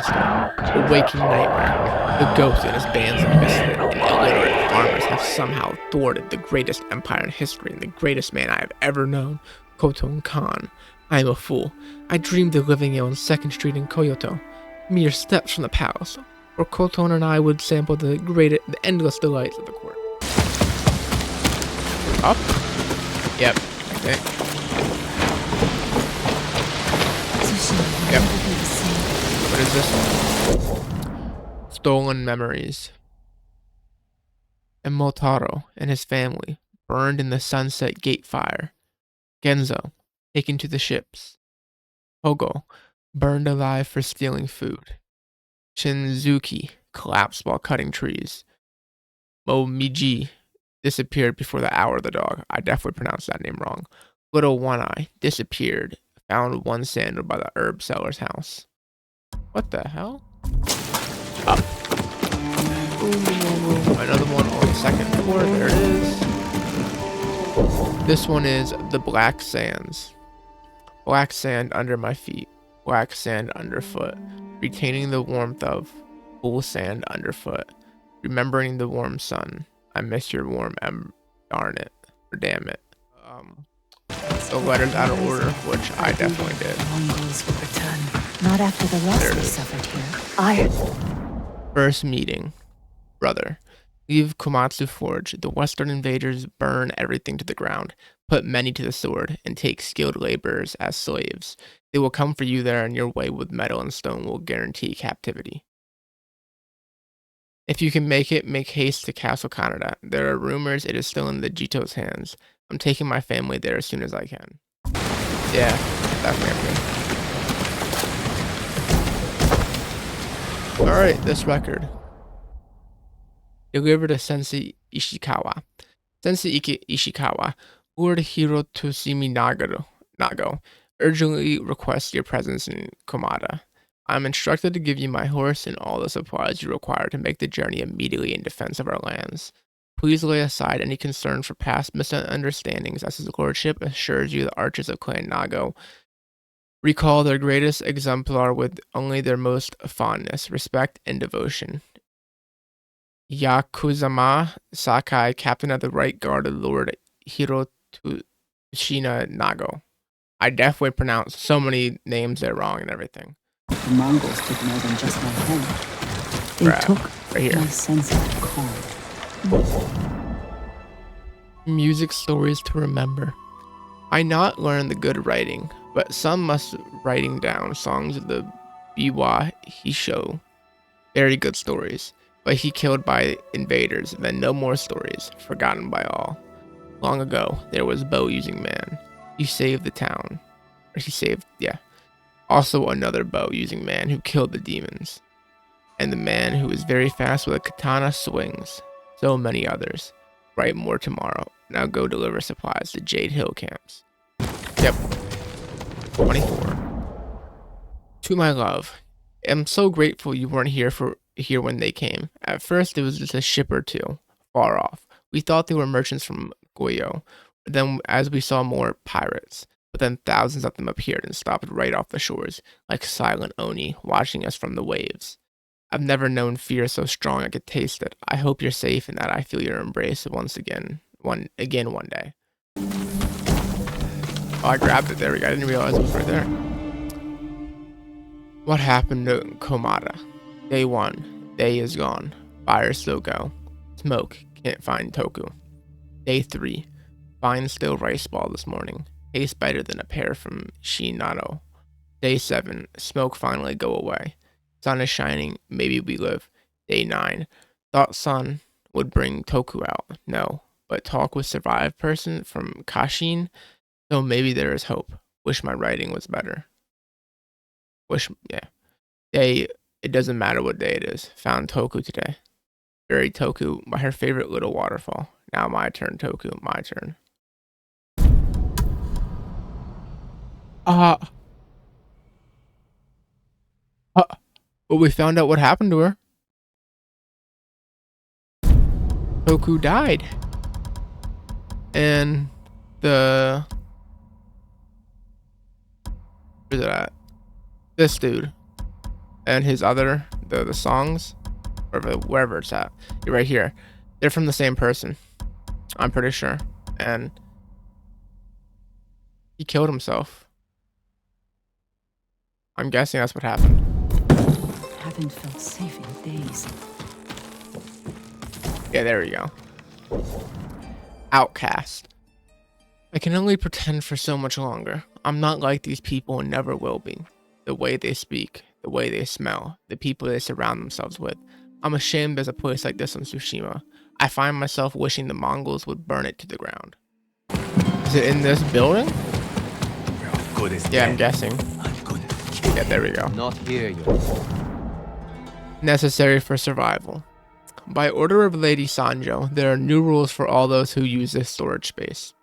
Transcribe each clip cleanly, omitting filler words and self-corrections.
monster, a waking nightmare. The ghost and his bands of misfit and illiterate farmers have somehow thwarted the greatest empire in history and the greatest man I have ever known, Koton Khan. I am a fool. I dreamed of living on 2nd Street in Kyoto, mere steps from the palace, where Koton and I would sample the endless delights of the court. Up? Yep. Okay. Yep. What is this one? Stolen memories. And Motaro and his family burned in the Sunset Gate fire. Genzo taken to the ships. Hogo burned alive for stealing food. Shinzuki collapsed while cutting trees. Momiji disappeared before the hour of the dog. I definitely pronounced that name wrong. Little One Eye disappeared. Found one sandal by the herb seller's house. What the hell? Up. Ooh, another one on the 2nd floor. There it is. This one is the Black Sands. Black sand under my feet. Black sand underfoot. Retaining the warmth of full sand underfoot. Remembering the warm sun. I miss your warm darn it. Or damn it. The letters out of order, which I definitely did. Mongols will return. Not after the loss we suffered here. First meeting. Brother. Leave Komatsu Forge. The western invaders burn everything to the ground, put many to the sword, and take skilled laborers as slaves. They will come for you there, and your way with metal and stone will guarantee captivity. If you can make it, make haste to Castle Kaneda. There are rumors it is still in the Jito's hands. I'm taking my family there as soon as I can. Yeah, definitely. Alright, this record. Delivered to Sensei Ishikawa. Sensei Ishikawa, Lord Hiro Toshimi Nago, urgently requests your presence in Komada. I am instructed to give you my horse and all the supplies you require to make the journey immediately in defense of our lands. Please lay aside any concern for past misunderstandings, as his lordship assures you the archers of Clan Nago recall their greatest exemplar with only their most fondness, respect, and devotion. Yakuzama Sakai, Captain of the Right Guard of Lord Hiro Tsushima Nago. I definitely pronounced so many names there wrong and everything. The Mongols took more than just my home. They took right here. My sense of calm. Music stories to remember. I not learned the good writing, but some must writing down songs of the Biwa Hisho. Very good stories, but he killed by invaders, then no more stories, forgotten by all. Long ago, there was bow using man. He saved the town. Also another bow using man who killed the demons. And the man who is very fast with a katana swings. So many others. Write more tomorrow. Now go deliver supplies to Jade Hill camps. Yep. 24. To my love. I'm so grateful you weren't here when they came. At first it was just a ship or two, far off. We thought they were merchants from Goyo. Then as we saw more pirates. But then thousands of them appeared and stopped right off the shores, like silent Oni, watching us from the waves. I've never known fear so strong I could taste it. I hope you're safe and that I feel your embrace one day. Oh, I grabbed it. There we go. I didn't realize it was right there. What happened to Komada? Day 1. Day is gone. Fire still go. Smoke. Can't find Toku. Day 3. Find still rice ball this morning. Tastes better than a pear from Shinano. Day 7. Smoke finally go away. Sun is shining. Maybe we live. Day 9. Thought sun would bring Toku out. No. But talk with survived person from Kashin. So maybe there is hope. Wish my writing was better. Day, it doesn't matter what day it is. Found Toku today. Buried Toku by her favorite little waterfall. Now my turn, Toku. My turn. But we found out what happened to her. Toku died. And where's it at? This dude. and his other the songs, or wherever it's at. You're right here. They're from the same person, I'm pretty sure. And he killed himself. I'm guessing that's what happened. Haven't felt safe in days. Yeah, there we go. Outcast. I can only pretend for so much longer. I'm not like these people and never will be. The way they speak, the way they smell, the people they surround themselves with. I'm ashamed there's a place like this in Tsushima. I find myself wishing the Mongols would burn it to the ground. Is it in this building? Yeah, I'm guessing. Yeah, there we go. Not here, you. Necessary for survival. By order of Lady Sanjo, there are new rules for all those who use this storage space.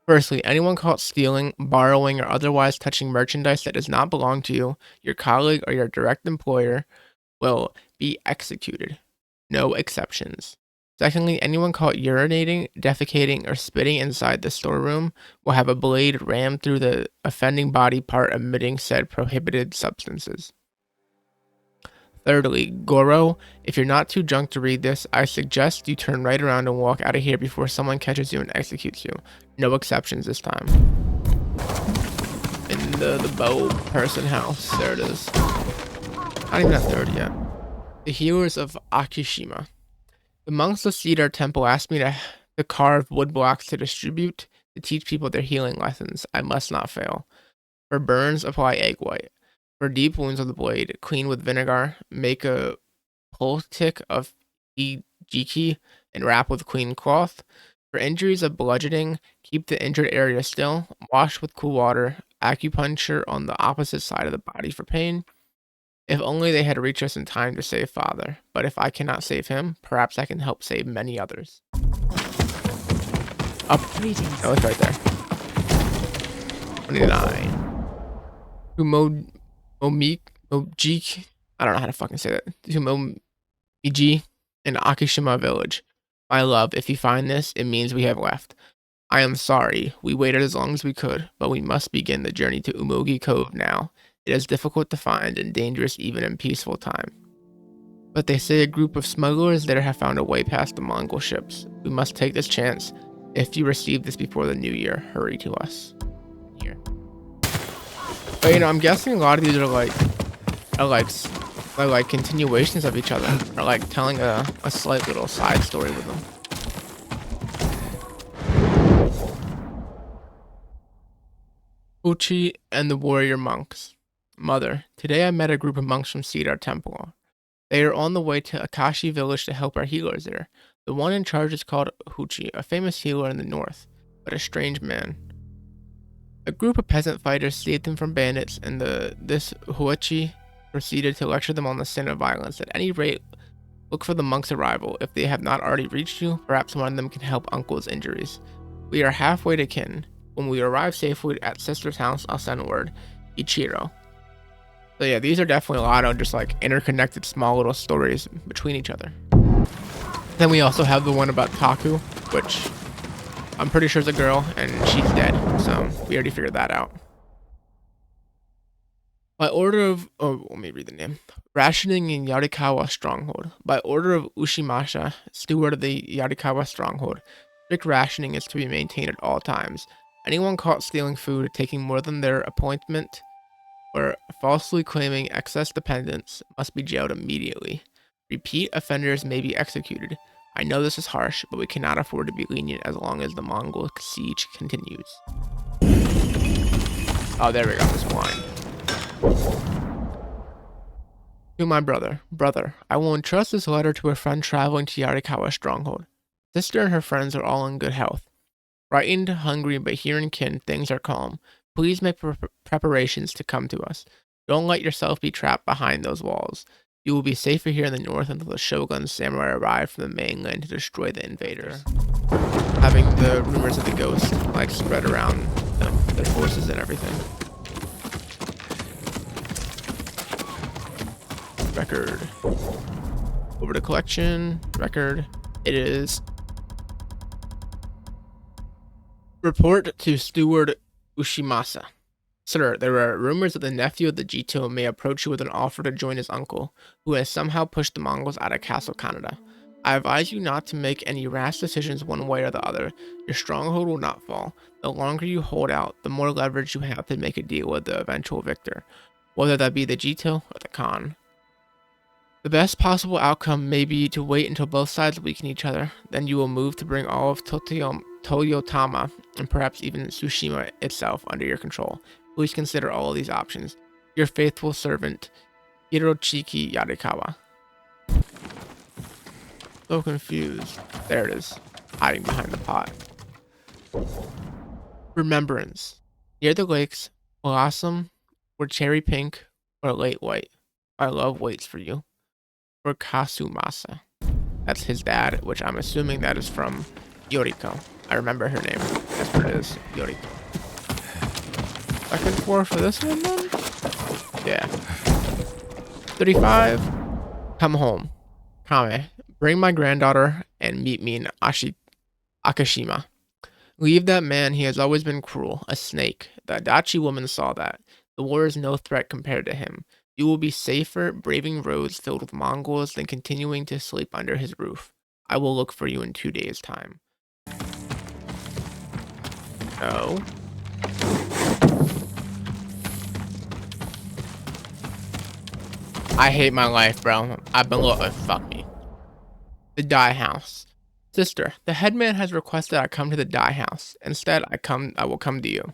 Firstly, anyone caught stealing, borrowing, or otherwise touching merchandise that does not belong to you, your colleague, or your direct employer will be executed. No exceptions. Secondly, anyone caught urinating, defecating, or spitting inside the storeroom will have a blade rammed through the offending body part emitting said prohibited substances. Thirdly, Goro, if you're not too drunk to read this, I suggest you turn right around and walk out of here before someone catches you and executes you. No exceptions this time. In the bow person house. There it is. Not even at third yet. The healers of Akishima. The monks of Cedar Temple asked me to carve wood blocks to distribute to teach people their healing lessons. I must not fail. For burns, apply egg white. For deep wounds of the blade, clean with vinegar, make a poultice of ijiki and wrap with clean cloth. For injuries of bludgeoning, keep the injured area still, wash with cool water, acupuncture on the opposite side of the body for pain. If only they had reached us in time to save Father, but if I cannot save him, perhaps I can help save many others. Up. Oh, it's right there. 29. Mojik, I don't know how to fucking say that. To Momiji in Akishima village. My love, if you find this, it means we have left. I am sorry, we waited as long as we could, but we must begin the journey to Umogi Cove now. It is difficult to find and dangerous even in peaceful time. But they say a group of smugglers there have found a way past the Mongol ships. We must take this chance. If you receive this before the new year, hurry to us. Here. But you know, I'm guessing a lot of these are like continuations of each other, or like telling a slight little side story with them. Uchi and the warrior monks. Mother, today I met a group of monks from Cedar Temple. They are on the way to Akashi village to help our healers there. The one in charge is called Huchi, a famous healer in the north, but a strange man. A group of peasant fighters saved them from bandits, and this Huichi proceeded to lecture them on the sin of violence. At any rate, look for the monks' arrival. If they have not already reached you, perhaps one of them can help Uncle's injuries. We are halfway to Kin. When we arrive safely at Sister's house, I'll send word. Ichiro. So yeah, these are definitely a lot of just like interconnected small little stories between each other. Then we also have the one about Taku, which I'm pretty sure is a girl, and she's dead, so we already figured that out. By order of, let me read the name. Rationing in Yarikawa Stronghold. By order of Ushimasha, steward of the Yarikawa Stronghold, strict rationing is to be maintained at all times. Anyone caught stealing food, taking more than their appointment, or falsely claiming excess dependence must be jailed immediately. Repeat offenders may be executed. I know this is harsh, but we cannot afford to be lenient as long as the Mongol siege continues. Oh, there we go, this line. To my brother, I will entrust this letter to a friend traveling to Yarikawa Stronghold. Sister and her friends are all in good health. Frightened, hungry, but here in Kin, things are calm. Please make preparations to come to us. Don't let yourself be trapped behind those walls. You will be safer here in the north until the Shogun's samurai arrive from the mainland to destroy the invaders. Having the rumors of the ghost like spread around their forces and everything. Record. Over to collection. Record. It is. Report to Steward Ushimasa. Sir, there are rumors that the nephew of the Jito may approach you with an offer to join his uncle, who has somehow pushed the Mongols out of Castle Canada. I advise you not to make any rash decisions one way or the other. Your stronghold will not fall. The longer you hold out, the more leverage you have to make a deal with the eventual victor, whether that be the Jito or the Khan. The best possible outcome may be to wait until both sides weaken each other. Then you will move to bring all of Toyotama and perhaps even Tsushima itself under your control. Please consider all of these options. Your faithful servant, Hirochiki Yarikawa. So confused. There it is, hiding behind the pot. Remembrance. Near the lakes, blossom or cherry pink or late white. My love waits for you. For Kasumasa. That's his dad, which I'm assuming that is from Yoriko. I remember her name. That's what it is, Yoriko. Second floor for this one then? Yeah. 35. Come home. Kame. Bring my granddaughter and meet me in Akashima. Leave that man, he has always been cruel, a snake. The Adachi woman saw that. The war is no threat compared to him. You will be safer braving roads filled with Mongols than continuing to sleep under his roof. I will look for you in 2 days' time. No. I hate my life, bro. I've been looking. Fuck me. The dye house. Sister, the headman has requested I come to the dye house. Instead, I will come to you.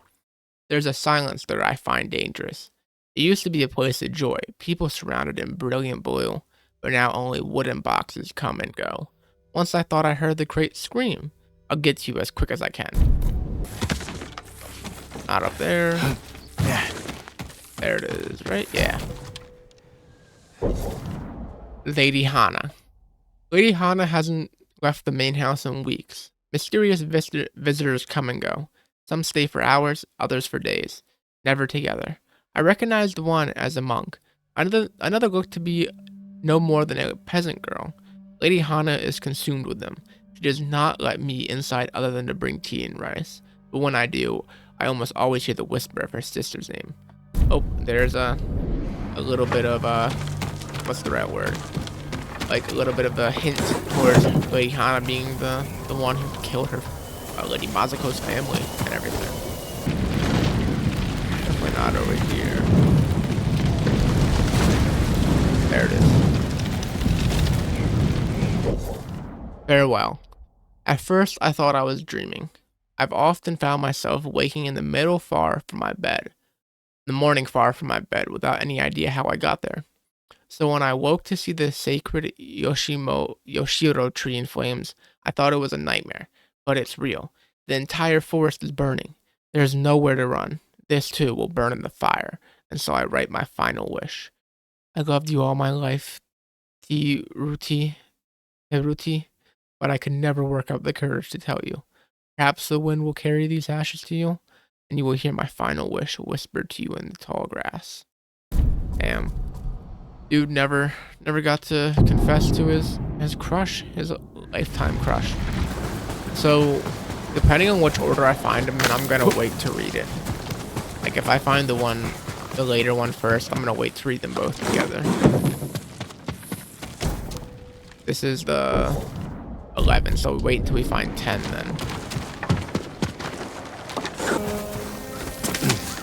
There's a silence there I find dangerous. It used to be a place of joy, people surrounded in brilliant blue, but now only wooden boxes come and go. Once I thought I heard the crate scream. I'll get to you as quick as I can. Not up there. There it is, right? Yeah. Lady Hana. Lady Hana hasn't left the main house in weeks. Mysterious visitors come and go. Some stay for hours, others for days. Never together. I recognized one as a monk. Another looked to be no more than a peasant girl. Lady Hana is consumed with them. She does not let me inside other than to bring tea and rice. But when I do, I almost always hear the whisper of her sister's name. Oh, there's a little bit of what's the right word? Like a little bit of a hint towards Lady Hana being the one who killed her Lady Mazuko's family and everything. Definitely not over here. There it is. Farewell. At first, I thought I was dreaming. I've often found myself waking in the morning far from my bed, without any idea how I got there. So when I woke to see the sacred Yoshiro tree in flames, I thought it was a nightmare. But it's real. The entire forest is burning. There's nowhere to run. This too will burn in the fire. And so I write my final wish. I loved you all my life, Hiruti, but I could never work up the courage to tell you. Perhaps the wind will carry these ashes to you, and you will hear my final wish whispered to you in the tall grass. Damn. Dude never got to confess to his crush, his lifetime crush. So, depending on which order I find him in, I'm gonna wait to read it. Like if I find the later one first, I'm gonna wait to read them both together. This is the 11, so wait until we find 10 then.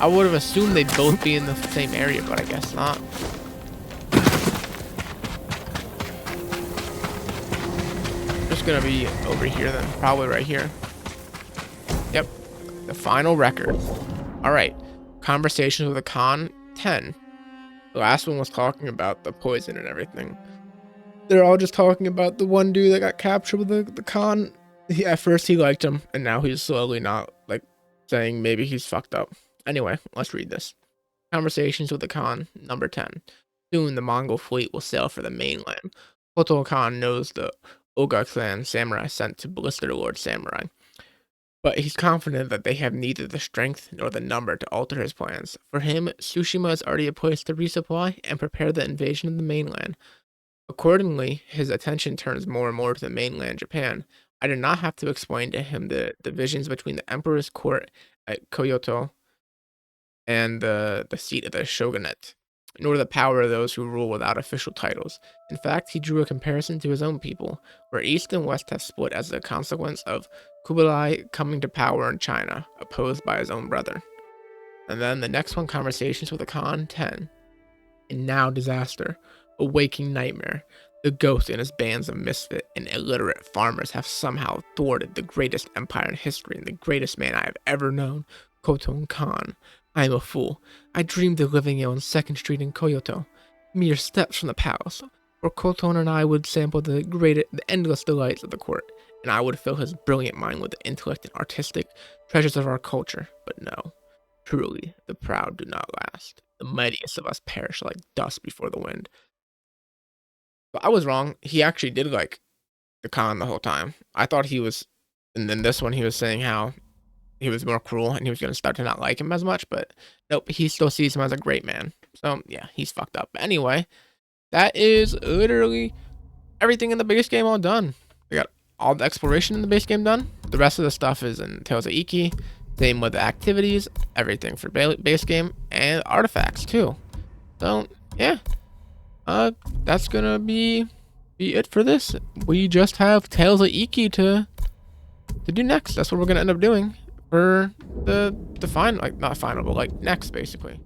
I would have assumed they'd both be in the same area, but I guess not. Just gonna be over here then, probably right here. Yep, the final record. All right, conversations with a Khan, 10. The last one was talking about the poison and everything. They're all just talking about the one dude that got captured with the Khan. At first he liked him, and now he's slowly not, like, saying maybe he's fucked up. Anyway, let's read this. Conversations with the Khan, number 10. Soon the Mongol fleet will sail for the mainland. Hoto Khan knows the Oga clan samurai sent to blister Lord Samurai, but he's confident that they have neither the strength nor the number to alter his plans. For him, Tsushima is already a place to resupply and prepare the invasion of the mainland. Accordingly, his attention turns more and more to the mainland Japan. I did not have to explain to him the divisions between the Emperor's court at Kyoto and the seat of the shogunate, nor the power of those who rule without official titles. In fact, he drew a comparison to his own people, where East and West have split as a consequence of Kublai coming to power in China, opposed by his own brother. And then the next one, Conversations with a Khan 10. And now disaster, a waking nightmare. The ghost and his bands of misfit and illiterate farmers have somehow thwarted the greatest empire in history and the greatest man I have ever known, Khoton Khan. I am a fool. I dreamed of living on 2nd Street in Kyoto, mere steps from the palace, where Khoton and I would sample the endless delights of the court, and I would fill his brilliant mind with the intellect and artistic treasures of our culture. But no, truly, the proud do not last. The mightiest of us perish like dust before the wind. But I was wrong. He actually did like the Khan the whole time. I thought he was, and then this one he was saying how he was more cruel and he was going to start to not like him as much, but nope, he still sees him as a great man. So yeah, he's fucked up. But anyway, that is literally everything in the base game all done. We got all the exploration in the base game done. The rest of the stuff is in Tales of Iki. Same with the activities, everything for base game, and artifacts too. So yeah, that's gonna be it for this. We just have Tales of Iki to do next. That's what we're gonna end up doing for the final, like not final, but like next basically.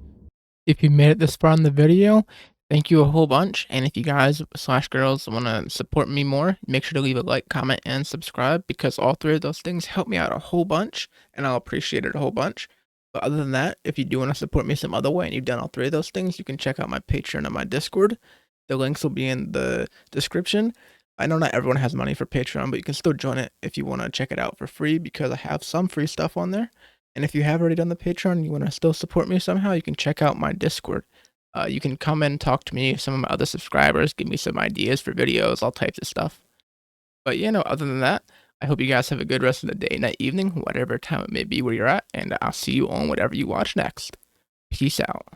If you made it this far in the video, thank you a whole bunch. And if you guys slash girls want to support me more, make sure to leave a like, comment, and subscribe, because all three of those things help me out a whole bunch and I'll appreciate it a whole bunch. But other than that, if you do want to support me some other way and you've done all three of those things, you can check out my Patreon and my Discord. The links will be in the description. I know not everyone has money for Patreon, but you can still join it if you want to check it out for free, because I have some free stuff on there. And if you have already done the Patreon and you want to still support me somehow, you can check out my Discord. You can come and talk to me, some of my other subscribers, give me some ideas for videos, all types of stuff. But you know, other than that, I hope you guys have a good rest of the day, night, evening, whatever time it may be where you're at, and I'll see you on whatever you watch next. Peace out.